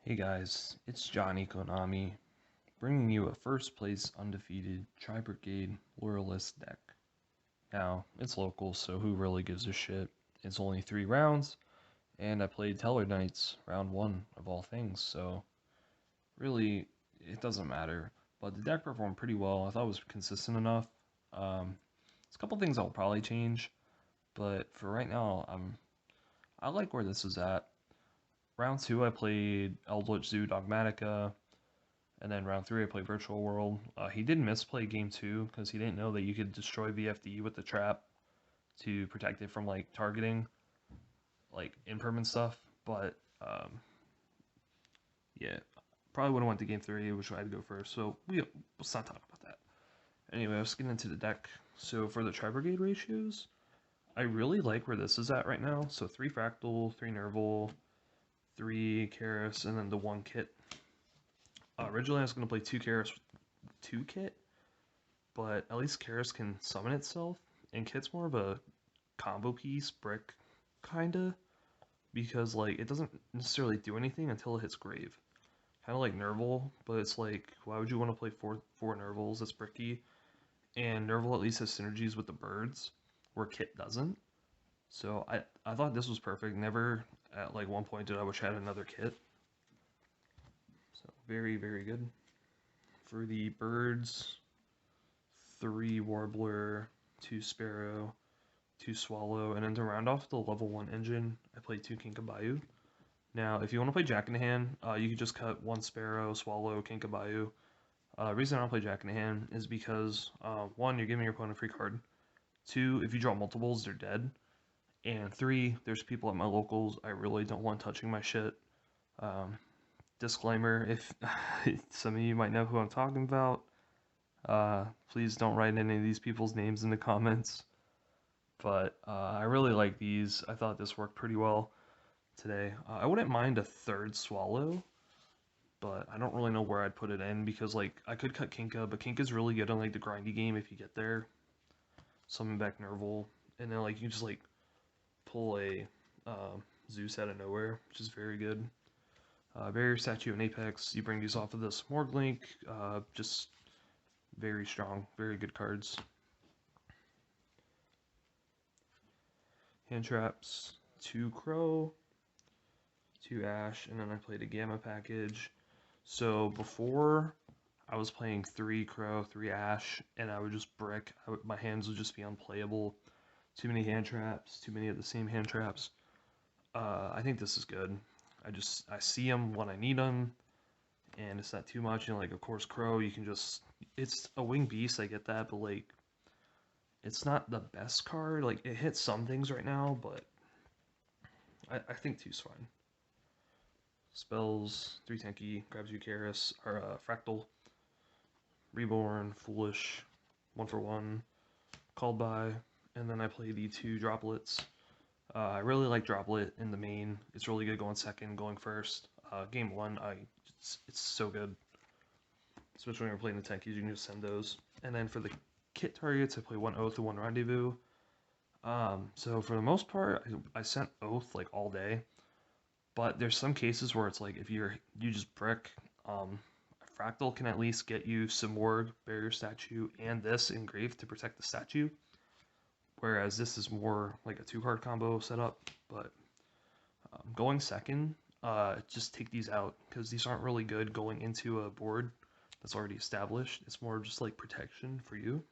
Hey guys, it's Johnny Konami, bringing you a first place undefeated Tri-Brigade Lyrilusc deck. Now, it's local, so who really gives a shit? It's only 3 rounds, and I played Teller Knights round 1 of all things, so really, it doesn't matter. But the deck performed pretty well. I thought it was consistent enough. There's a couple things I'll probably change, but for right now, I like where this is at. Round 2, I played Eldritch Zoo Dogmatica. And then round 3, I played Virtual World. He did misplay game 2 because he didn't know that you could destroy VFD with the trap to protect it from like targeting, like impermanent stuff. But yeah, probably would have went to game 3, which I had to go first. So let's not talk about that. Anyway, let's get into the deck. So for the Tri-Brigade ratios, I really like where this is at right now. So 3 Fractal, 3 Nerval, 3 Karis, and then the 1 Kit. Originally, I was going to play 2 Karis, 2 Kit, but at least Karis can summon itself, and Kit's more of a combo piece, brick, kinda, because like it doesn't necessarily do anything until it hits Grave. Kind of like Nerval, but it's like, why would you want to play four Nervals? It's bricky, and Nerval at least has synergies with the birds, where Kit doesn't. So I thought this was perfect. Never at like one point did I wish I had another Kit. So very good. For the birds, 3 Warbler, 2 Sparrow, 2 Swallow, and then to round off the level 1 engine, I played 2 Kinkabayu. Now, if you want to play Jack in the Hand, you can just cut 1 Sparrow, Swallow, Kinkabayu. The reason I don't play Jack in the Hand is because, 1, you're giving your opponent a free card. 2, if you draw multiples, they're dead. And 3, there's people at my locals I really don't want touching my shit. Disclaimer, if some of you might know who I'm talking about, please don't write any of these people's names in the comments. But I really like these. I thought this worked pretty well today. I wouldn't mind a 3rd Swallow, but I don't really know where I'd put it in because like I could cut Kinka, but Kinka's really good on like the grindy game if you get there. Summon back Nerval, and then like you just like pull a Zeus out of nowhere, which is very good. Barrier Statue and Apex, you bring these off of this Morg Link, just very strong, very good cards. Hand traps, 2 Crow, 2 Ash, and then I played a Gamma package. So before, I was playing 3 Crow, 3 Ash, and I would just brick. My hands would just be unplayable. Too many hand traps, too many of the same hand traps. I think this is good. I see them when I need them, and it's not too much. You know, like, of course, Crow, you can just, it's a winged beast, I get that, but like, it's not the best card. Like, it hits some things right now, but I think 2's fine. Spells, 3 Tenki, grabs you Karis, or Fractal, Reborn, Foolish, 1 for 1, Called By, and then I play the 2 Droplets. I really like Droplet in the main. It's really good going second, going first. Game 1, it's so good. Especially when you're playing the Tenkis, you can just send those. And then for the kit targets, I play 1 Oath and 1 Rendezvous. So for the most part, I sent Oath like all day. But there's some cases where it's like if you just brick, Fractal can at least get you Simorg, Barrier Statue, and this engraved to protect the statue. Whereas this is more like a 2-card combo setup. But going second, just take these out because these aren't really good going into a board that's already established. It's more just like protection for you.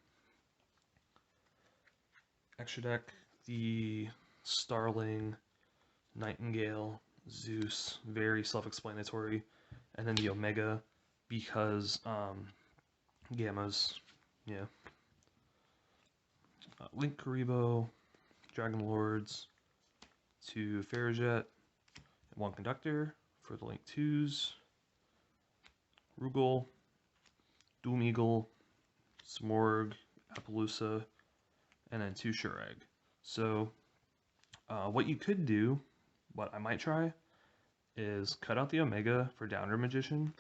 Extra deck, the Starling, Nightingale, Zeus, very self-explanatory, and then the Omega because Gammas, yeah. Link Karibo, Dragon Lords, 2 Farajet, 1 Conductor for the Link 2s, Rugal, Doom Eagle, Smorg, Appaloosa, and then 2 Shurag. So what you could do, what I might try, is cut out the Omega for Downer Magician,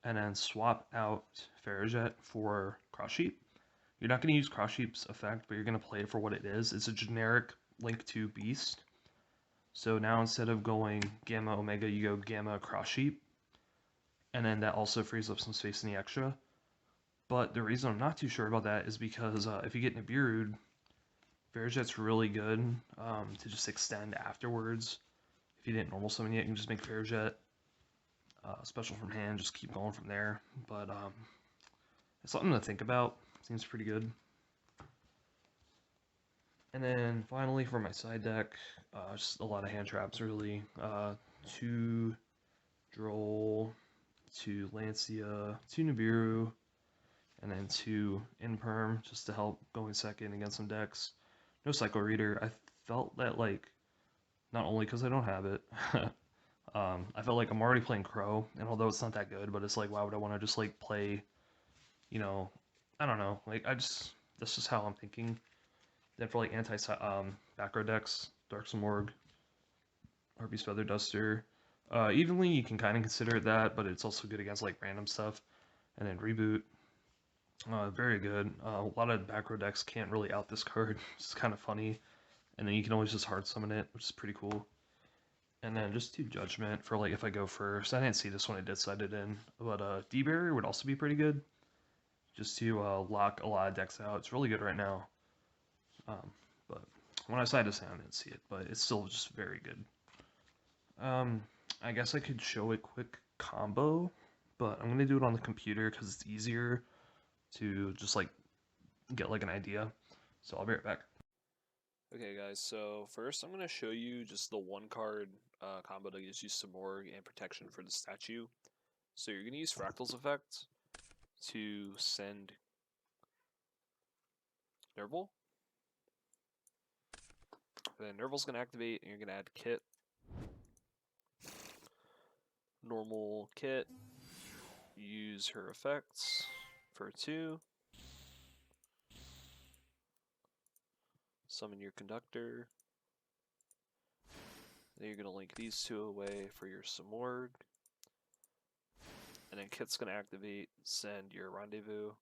and then swap out Farajet for Cross Sheep. You're not going to use Cross Sheep's effect, but you're going to play it for what it is. It's a generic Link 2 beast. So now instead of going Gamma Omega, you go Gamma Cross Sheep, and then that also frees up some space in the extra. But the reason I'm not too sure about that is because if you get Nibiru'd, Fairyjet's really good to just extend afterwards. If you didn't normal summon yet, you can just make Fairyjet special from hand, just keep going from there. But it's something to think about. Seems pretty good. And then finally for my side deck, just a lot of hand traps really. 2 Droll, 2 Lancia, 2 Nibiru, and then 2 Imperm just to help going second against some decks. No Psycho Reader. I felt that, like, not only because I don't have it, I felt like I'm already playing Crow, and although it's not that good, but it's like, why would I want to just like play, you know, I don't know, like that's just how I'm thinking. Then for like anti back row decks, Dark Simorgh, Harpy's Feather Duster, evenly you can kind of consider it that, but it's also good against like random stuff. And then Reboot, very good. A lot of back row decks can't really out this card, it's kind of funny. And then you can always just hard summon it, which is pretty cool. And then just 2 Judgment for like if I go first. I didn't see this one, I did set it in. But D-Barrier would also be pretty good. Just to lock a lot of decks out. It's really good right now. But when I decided to say I didn't see it, but it's still just very good. I guess I could show a quick combo, but I'm gonna do it on the computer because it's easier to just like get like an idea. So I'll be right back. Okay guys, so first I'm going to show you just the 1-card combo that gives you Simorgh and protection for the statue. So you're going to use Fractal's effect to send Nerval. Then Nerval's going to activate and you're going to add Kit. Normal Kit. Use her effects for 2. Summon your Conductor. Then you're going to link these 2 away for your Simorgh. And then Kit's going to activate, send your Rendezvous.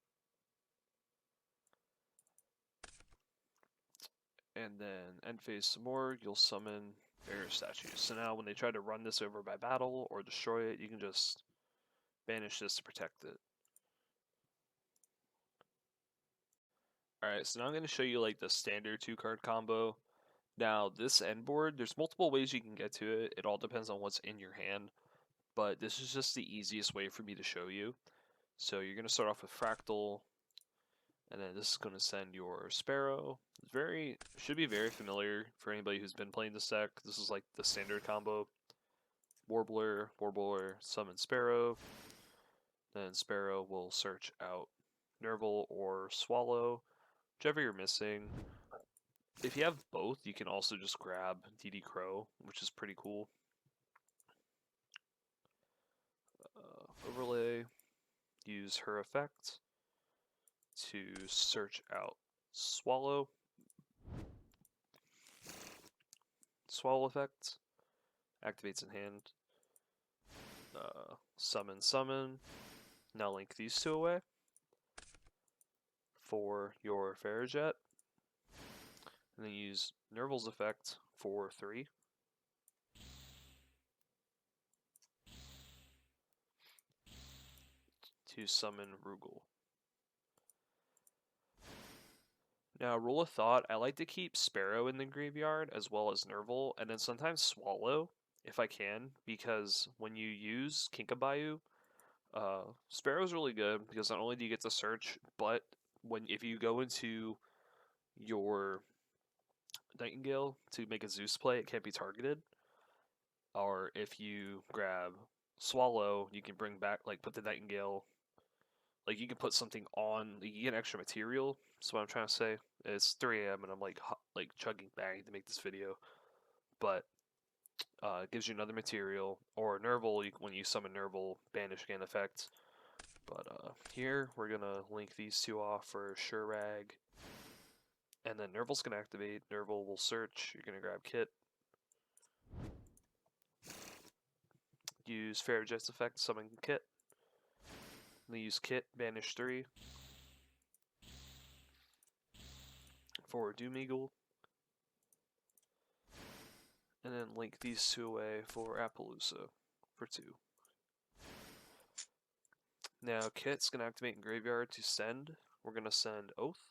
And then end phase Simorgh, you'll summon barrier statues. So now when they try to run this over by battle or destroy it, you can just banish this to protect it. Alright, so now I'm going to show you like the standard 2-card combo. Now this end board, there's multiple ways you can get to it. It all depends on what's in your hand. But this is just the easiest way for me to show you. So you're going to start off with Fractal. And then this is going to send your Sparrow. Should be very familiar for anybody who's been playing this deck. This is like the standard combo. Warbler, summon Sparrow. Then Sparrow will search out Nerval or Swallow, whichever you're missing. If you have both, you can also just grab DD Crow, which is pretty cool. Overlay, use her effect to search out Swallow. Swallow effect activates in hand. Summon. Now link these 2 away for your Fairyjet. And then use Nerval's effect for 3. To summon Rugal. Now, rule of thought, I like to keep Sparrow in the graveyard as well as Nerval, and then sometimes Swallow, if I can, because when you use Kinkabayu, Sparrow's really good, because not only do you get to search, but if you go into your Nightingale to make a Zeus play, it can't be targeted. Or if you grab Swallow, you can bring back, like, put the Nightingale, like, you can put something on, you get extra material. That's what I'm trying to say. It's 3 AM and I'm like chugging bang to make this video, but it gives you another material. Or Nerval, when you summon Nerval, banish again effect. But here we're gonna link these 2 off for Shurag, and then Nerval's gonna activate. Nerval will search. You're gonna grab Kit. Use Fairyjet's effect, summon Kit. Then use Kit, banish 3 for Doom Eagle. And then link these 2 away for Appaloosa for 2. Now Kit's gonna activate in graveyard to send. We're gonna send Oath.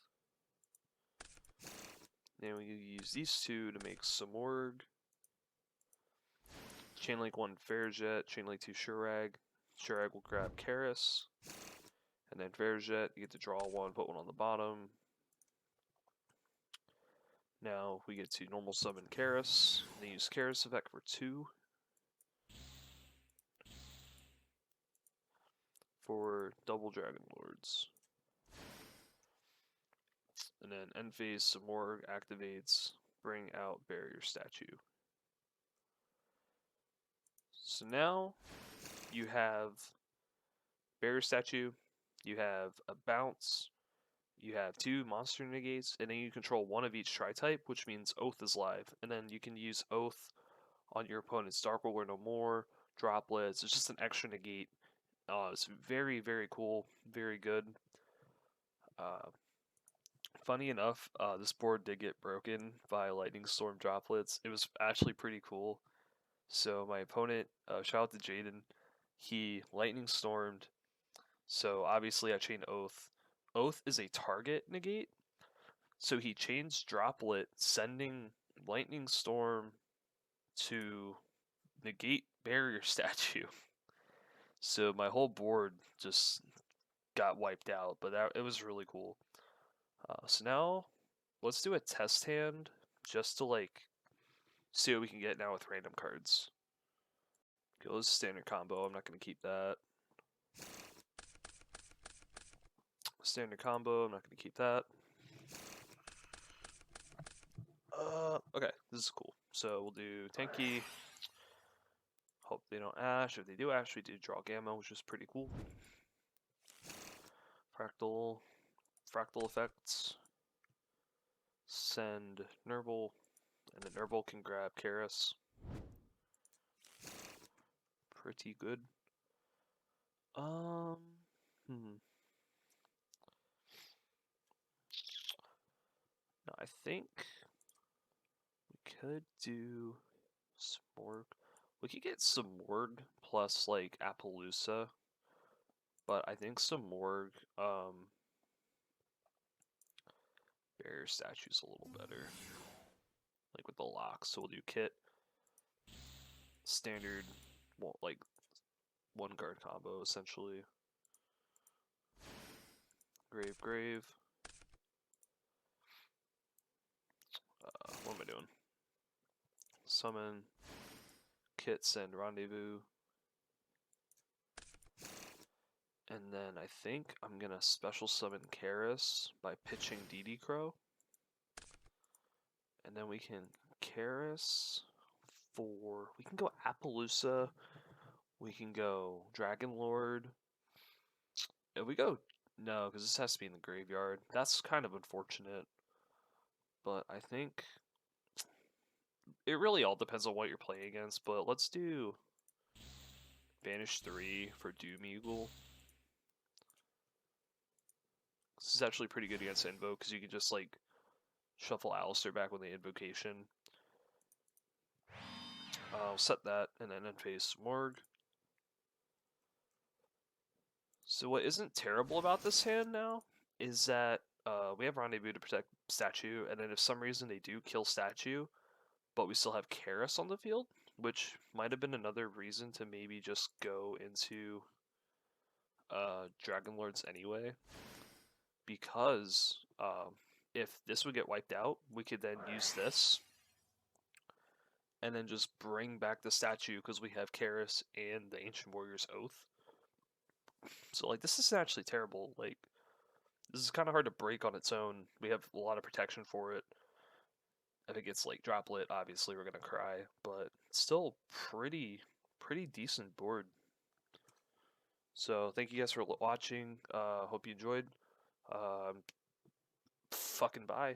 Then we use these two to make Samorg. Chainlink 1 Fairjet, Chainlink 2 Shurag. Shurag will grab Karis. And then Fairjet, you get to draw one, put one on the bottom. Now we get to normal summon Karis. They use Karis effect for 2. For double Dragon Lords. And then end phase Samorg activates, bring out Barrier Statue. So now you have Barrier Statue, you have a bounce, you have 2 monster negates, and then you control one of each tri-type, which means Oath is live. And then you can use Oath on your opponent's Dark Ruler No More, droplets. It's just an extra negate. It's very, very cool, very good. Funny enough, this board did get broken by Lightning Storm droplets. It was actually pretty cool. So my opponent, shout out to Jaden, he Lightning Stormed. So obviously I chained Oath. Oath is a target negate. So he chains Droplet, sending Lightning Storm to negate Barrier Statue. So my whole board just got wiped out, but it was really cool. So now let's do a test hand just to like see what we can get now with random cards. Okay, let's standard combo. I'm not going to keep that. Standard combo. I'm not going to keep that. Okay, this is cool. So we'll do Tanky. Hope they don't Ash. If they do Ash, we do draw Gamma, which is pretty cool. Fractal effects. Send Nurgle, and then Nurgle can grab Karis. Pretty good. No, I think we could do Smorg. We could get Smorg plus like Appaloosa, but I think Smorg Barrier Statue's a little better. Like with the locks, so we'll do Kit. Standard, well, like 1 card combo essentially. Grave. What am I doing? Summon, Kit, send Rendezvous. And then I think I'm gonna special summon Karis by pitching DD Crow. And then we can Karis for, we can go Appaloosa, we can go Dragon Lord. If we go, no, because this has to be in the graveyard. That's kind of unfortunate. But I think it really all depends on what you're playing against. But let's do Vanish 3 for Doom Eagle. This is actually pretty good against Invoke because you can just like shuffle Alistair back with the invocation. I'll set that and then end phase Smorg. So what isn't terrible about this hand now is that we have Rendezvous to protect Statue, and then if some reason they do kill Statue, but we still have Karis on the field, which might have been another reason to maybe just go into Dragon Lords anyway, because if this would get wiped out, we could then use this and then just bring back the Statue because we have Karis and the Ancient Warrior's Oath. So like this isn't actually terrible. Like this is kind of hard to break on its own. We have a lot of protection for it. If it gets like Droplet, obviously we're gonna cry, but still pretty decent board. So thank you guys for watching. Hope you enjoyed. Fucking bye.